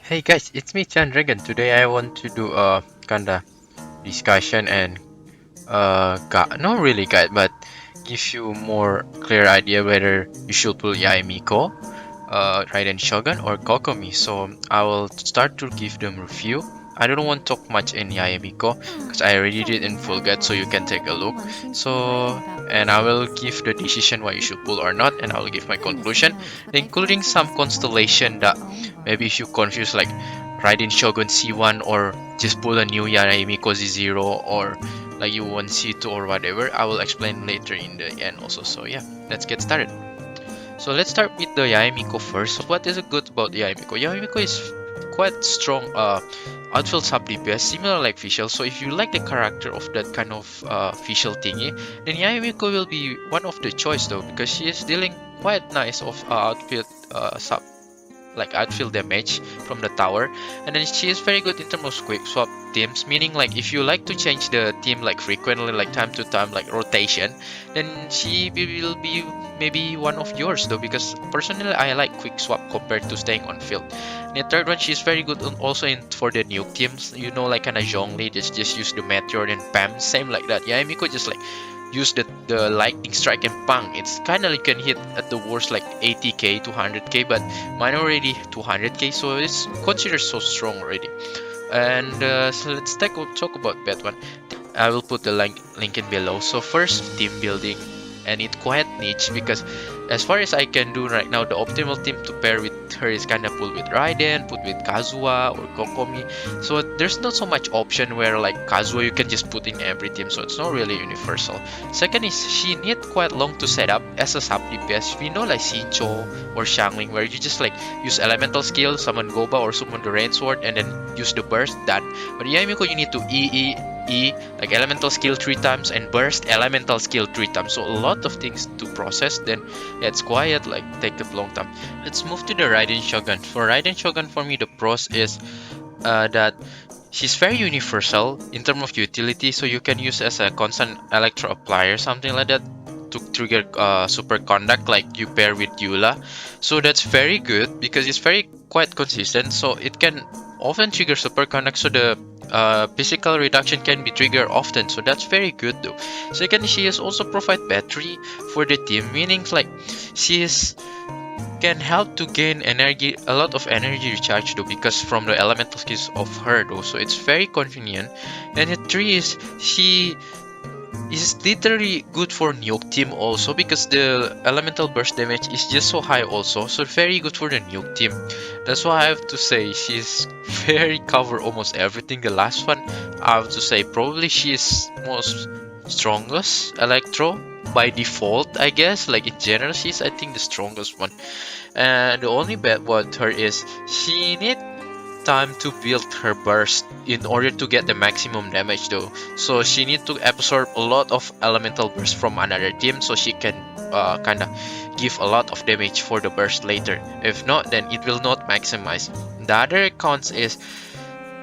Hey guys, it's me Chan Dragon. Today I want to do a kinda discussion and not really guide, but give you more clear idea whether you should pull Yae Miko, Raiden Shogun or Kokomi. So I will start to give them review. I don't want to talk much in Yae Miko because I already did in full guide, so you can take a look. So and I will give the decision why you should pull or not, and I will give my conclusion, including some constellation that maybe if you confuse like Raiden Shogun C1 or just pull a new Yae Miko Z0 or like you want C2 or whatever. I will explain later in the end also. So yeah, let's get started. So let's start with the Yae Miko first. What is good about Yae Miko? Yae Miko is quite strong outfield sub DPS, similar like Fischl. So if you like the character of that kind of Fischl thingy, then Yae Miko will be one of the choice though, because she is dealing quite nice of outfield sub like outfield damage from the tower, and then she is very good in terms of quick swap teams, meaning like if you like to change the team like frequently, like time to time, like rotation, then she will be maybe one of yours though, because personally I like quick swap compared to staying on field. And the third one, she's very good also in for the nuke teams, like kind of Zhongli just use the meteor and Pam, same like that. Yeah, Miko just like use the lightning strike and pang. It's kind of like can hit at the worst like 80k to 100k, but mine already 200k, so it's considered so strong already. And so let's talk about that one. I will put the link in below. So first, team building, and it's quite niche because as far as I can do right now, the optimal team to pair with her is kind of pull with Raiden, put with Kazuha or Kokomi. So there's not so much option where like Kazuha you can just put in every team, so it's not really universal. Second is she need quite long to set up as a sub DPS. We know like Shincho or Xiangling where you just like use elemental skill, summon Goba or summon the Rain Sword and then use the burst, done. But Yae Miko you need to E like elemental skill 3 times and burst elemental skill 3 times, so a lot of things to process. Then yeah, it's quiet, like take a long time. Let's move to the Raiden Shogun. For Raiden Shogun, for me the pros is that she's very universal in terms of utility, so you can use as a constant electro applier, something like that, to trigger super conduct like you pair with Eula. So that's very good because it's very quite consistent, so it can often trigger super conduct, so the physical reduction can be triggered often, so that's very good though. Second, she is also provide battery for the team, meaning like she is can help to gain energy, a lot of energy recharge though, because from the elemental skills of her though, so it's very convenient. And the three is she is literally good for nuke team also, because the elemental burst damage is just so high also, so very good for the nuke team. That's why I have to say she's very cover almost everything. The last one I have to say probably she is most strongest electro by default, I guess. Like in general she's I think the strongest one, and the only bad about her is she need time to build her burst in order to get the maximum damage though, so she need to absorb a lot of elemental burst from another team so she can kind of give a lot of damage for the burst later. If not, then it will not maximize. The other cons is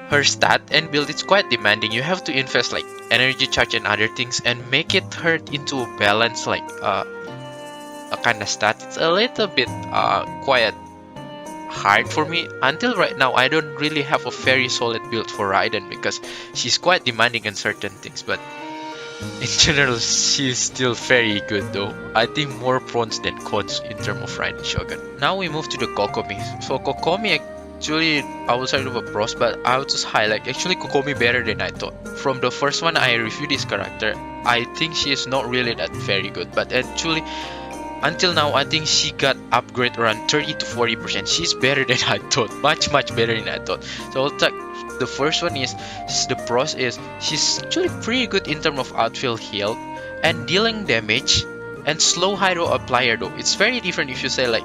her stat and build. It's quite demanding. You have to invest like energy charge and other things and make it hurt into a balance, like a kind of stat. It's a little bit quite hard for me. Until right now I don't really have a very solid build for Raiden because she's quite demanding in certain things, but in general she's still very good though. I think more pros than cons in terms of Raiden Shogun. Now we move to the Kokomi. So Kokomi actually outside of a pros, but I would just highlight actually Kokomi better than I thought. From the first one I reviewed this character, I think she is not really that very good, but actually until now, I think she got upgrade around 30 to 40%. She's better than I thought, much better than I thought. So I'll take the first one is the pros is she's actually pretty good in terms of outfield heal and dealing damage and slow hydro applier though. It's very different if you say like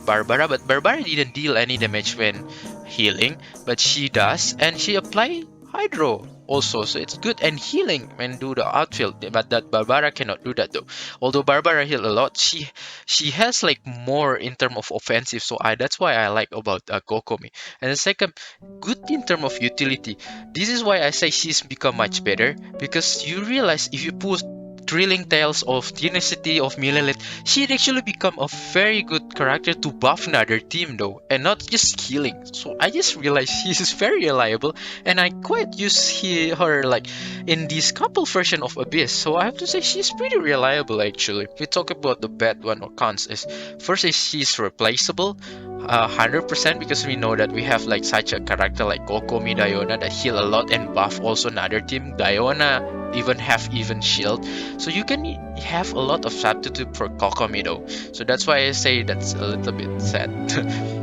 Barbara, but Barbara didn't deal any damage when healing, but she does, and she apply hydro also, so it's good and healing when do the outfield, but that Barbara cannot do that though. Although Barbara heal a lot, she has like more in term of offensive, so that's why I like about Kokomi. And the second, good in term of utility. This is why I say she's become much better, because you realize if you put thrilling tales of tenacity of Millelith, she'd actually become a very good character to buff another team though, and not just killing. So I just realized she's very reliable, and I quite use her like in this couple version of Abyss. So I have to say she's pretty reliable actually. If we talk about the bad one or cons is, first is she's replaceable. 100% because we know that we have like such a character like Kokomi Diona that heal a lot and buff also another team. Diona even have even shield, so you can have a lot of substitute for Kokomi though. So that's why I say that's a little bit sad.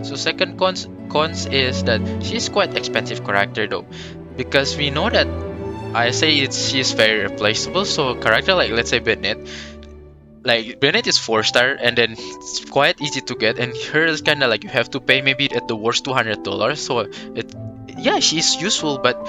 So second cons is that she's quite expensive character though, because we know that I say she's very replaceable. So a character like let's say Bennett is 4-star and then it's quite easy to get, and her is kind of like you have to pay maybe at the worst $200. So it, yeah, she's useful, but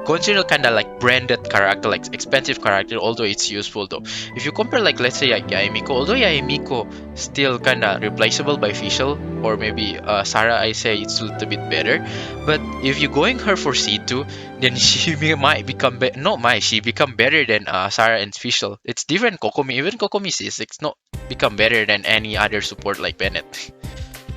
consider kind of like branded character, like expensive character, although it's useful though. If you compare like let's say like Yae Miko, although Yae Miko still kind of replaceable by Fischl, or maybe Sarah, I say it's a little bit better. But if you're going her for C2, then she might become she become better than Sarah and Fischl. It's different Kokomi, even Kokomi C6 not become better than any other support like Bennett.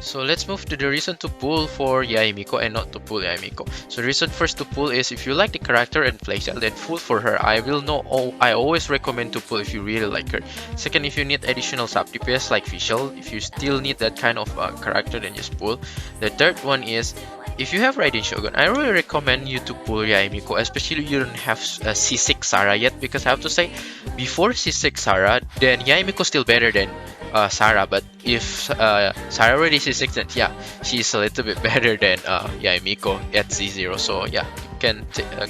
So let's move to the reason to pull for Yae Miko and not to pull Yae Miko. So the reason first to pull is if you like the character and playstyle, then pull for her. I always recommend to pull if you really like her. Second, if you need additional sub DPS like Fischl, if you still need that kind of character, then just pull. The third one is if you have Raiden Shogun, I really recommend you to pull Yae Miko, especially you don't have C6 Sarah yet, because I have to say, before C6 Sarah, then Yae Miko still better than Sarah. But if Sarah already C6, then yeah, she's a little bit better than Yae Miko at C0. So yeah, you can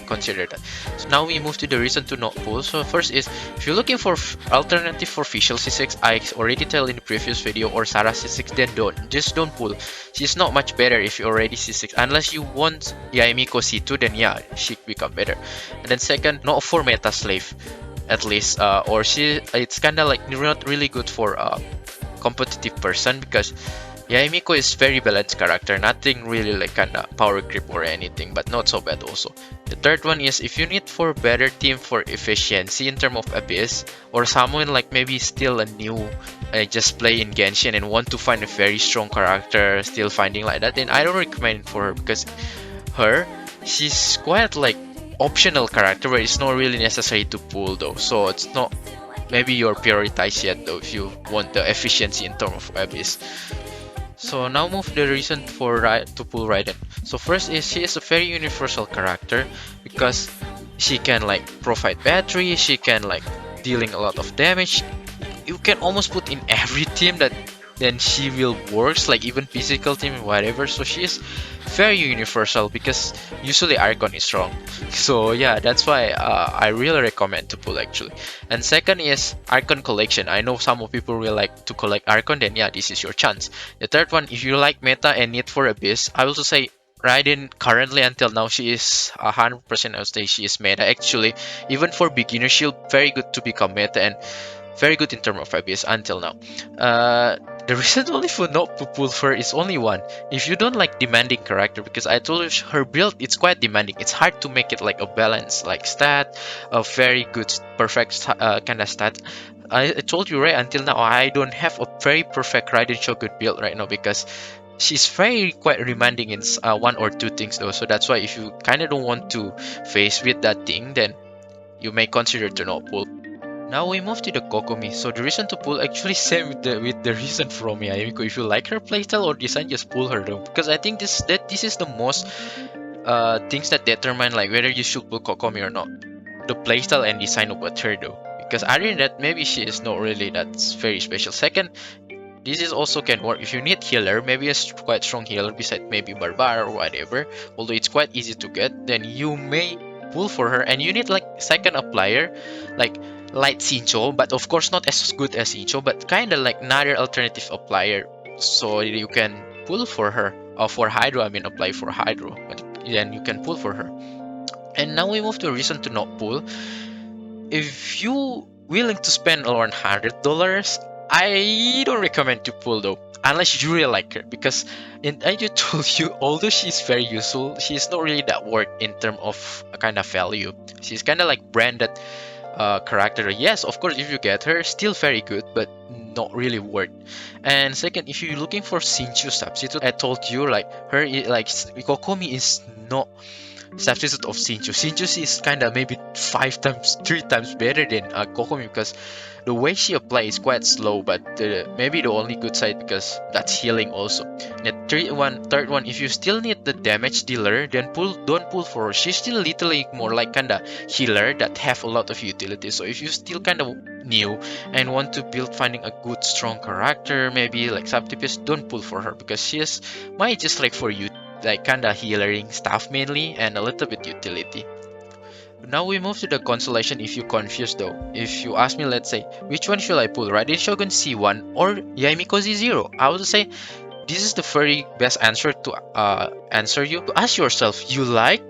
consider that. So now we move to the reason to not pull. So first is if you're looking for alternative for Fischl C6, I already tell in the previous video, or Sarah C6, then don't pull. She's not much better if you already C6, unless you want Yae Miko C2, then yeah, she become better. And then second, not for meta slave at least, or it's kind of like not really good for competitive person, because Yae Miko is very balanced character, nothing really like kinda power creep or anything, but not so bad also. The third one is if you need for better team for efficiency in terms of Abyss, or someone like maybe still a new just play in Genshin and want to find a very strong character, still finding like that, then I don't recommend for her, because she's quite like optional character where it's not really necessary to pull though. So it's not maybe your prioritize yet though if you want the efficiency in terms of Abyss. So now move the reason for to pull Raiden. So first is she is a very universal character, because she can like provide battery, she can like dealing a lot of damage. You can almost put in every team that then she will works, like even physical team, whatever. So she is very universal, because usually Archon is strong. So yeah, that's why I really recommend to pull actually. And second is Archon collection. I know some of people will like to collect Archon, then yeah, this is your chance. The third one, if you like meta and need for Abyss, I will also say Raiden currently until now she is 100% I would say she is meta actually. Even for beginner, she'll very good to become meta and very good in terms of Abyss until now. The reason only for not to pull her is only one. If you don't like demanding character, because I told you her build it's quite demanding. It's hard to make it like a balance, like stat, a very good, perfect kind of stat. I told you right until now I don't have a very perfect Raiden Shogun build right now, because she's very quite demanding in one or two things though. So that's why if you kind of don't want to face with that thing, then you may consider to not pull. Now we move to the Kokomi. So the reason to pull actually same with the reason from Yae Miko. If you like her playstyle or design, just pull her though, because I think this is the most things that determine like whether you should pull Kokomi or not. The playstyle and design about her though, because other than that maybe she is not really that's very special. Second, this is also can work if you need healer, maybe a quite strong healer beside maybe Barbar or whatever. Although it's quite easy to get, then you may pull for her, and you need like second applier like light Sincho, but of course not as good as Sincho, but kind of like another alternative applier, so you can pull for her, or for Hydro, I mean apply for Hydro, but then you can pull for her. And now we move to a reason to not pull. If you willing to spend around $100, I don't recommend to pull though, unless you really like her, because I just told you, although she's very useful, she's not really that worth in terms of a kind of value. She's kind of like branded character. Yes, of course, if you get her, still very good, but not really worth. And second, if you're looking for Shinju substitute, I told you like her like Kokomi is not substitute of Shinju. Shinju is kind of maybe 5 times, 3 times better than Kokomi because the way she applies is quite slow, but maybe the only good side because that's healing also. And the third one, if you still need the damage dealer, then don't pull for her. She's still literally more like kinda healer that have a lot of utility. So if you still kind of new and want to build finding a good strong character, maybe like sub TPS, don't pull for her because she is might just like for you like kinda healing stuff mainly and a little bit utility. Now we move to the constellation if you're confused though. If you ask me, let's say, which one should I pull, Raiden Shogun C1 or Yae Miko C0? I would say this is the very best answer to answer you. Ask yourself, you like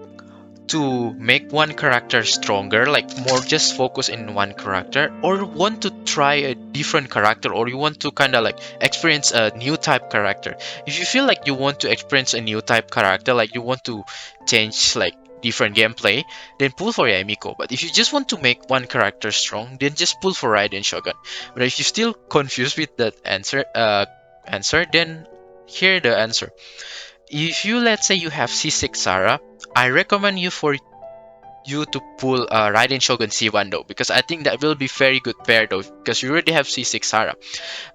to make one character stronger, like more just focus in one character, or want to try a different character, or you want to kind of like experience a new type character. If you feel like you want to experience a new type character, like you want to change like different gameplay, then pull for Yae Miko. But if you just want to make one character strong, then just pull for Raiden Shogun. But if you're still confused with that answer, then here the answer. If you, let's say you have C6 Sarah, I recommend you to pull Raiden Shogun C1 though, because I think that will be very good pair though, because you already have C6 Sarah.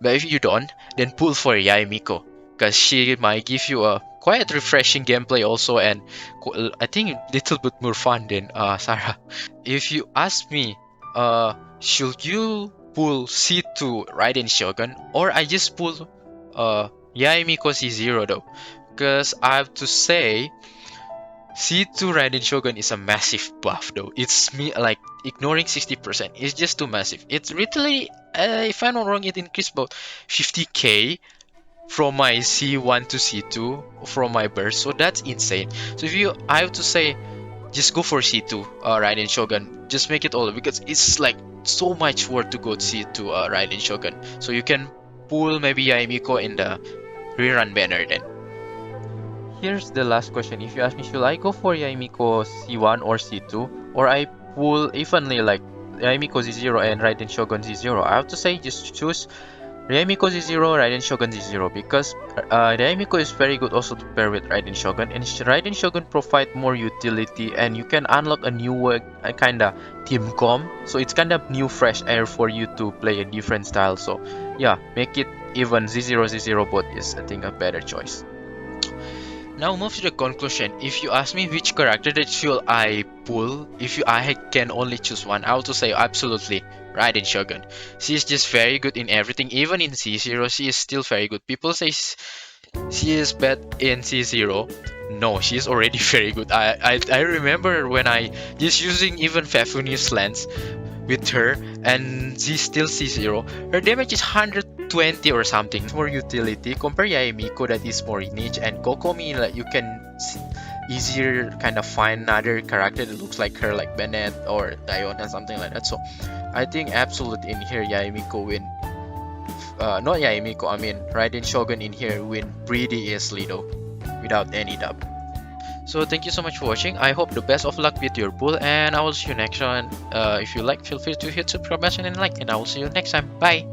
But if you don't, then pull for Yae Miko, because she might give you a quite refreshing gameplay also, and I think a little bit more fun than Sarah. If you ask me, should you pull C2 Raiden Shogun, or I just pull Yae Miko C0 though, because I have to say C2 Raiden Shogun is a massive buff though. It's me like ignoring 60%. It's just too massive. It's literally, if I'm not wrong, it increased about 50k from my C1 to C2 from my burst. So that's insane. So if you, I have to say, just go for C2 Raiden Shogun. Just make it all because it's like so much worth to go to C2 Raiden Shogun. So you can pull maybe Yae Miko in the rerun banner then. Here's the last question. If you ask me, should I go for Yae Miko C1 or C2? Or I pull evenly like Yae Miko Z0 and Raiden Shogun Z0? I have to say just choose Yae Miko Z0, Raiden Shogun Z0 because Yae Miko is very good also to pair with Raiden Shogun, and Raiden Shogun provide more utility and you can unlock a new kinda team com. So it's kind of new fresh air for you to play a different style. So yeah, make it even Z0 Z0 both is I think a better choice. Now move to the conclusion. If you ask me which character that should I pull, if I can only choose one, I would say absolutely Raiden Shogun. She is just very good in everything, even in C0 she is still very good. People say she is bad in C0. No, she is already very good. I remember when I just using even Fafunius lens with her and she's still C0. Her damage is 120 or something. It's more utility. Compare Yae Miko that is more niche, and Kokomi like you can easier kind of find another character that looks like her, like Bennett or Diona, something like that. So I think absolute in here Yae Miko win. Not Yae Miko, I mean Raiden Shogun in here win pretty easily though, without any doubt. So thank you so much for watching. I hope the best of luck with your pull, and I will see you next one. If you like, feel free to hit subscribe button and like, and I will see you next time. Bye.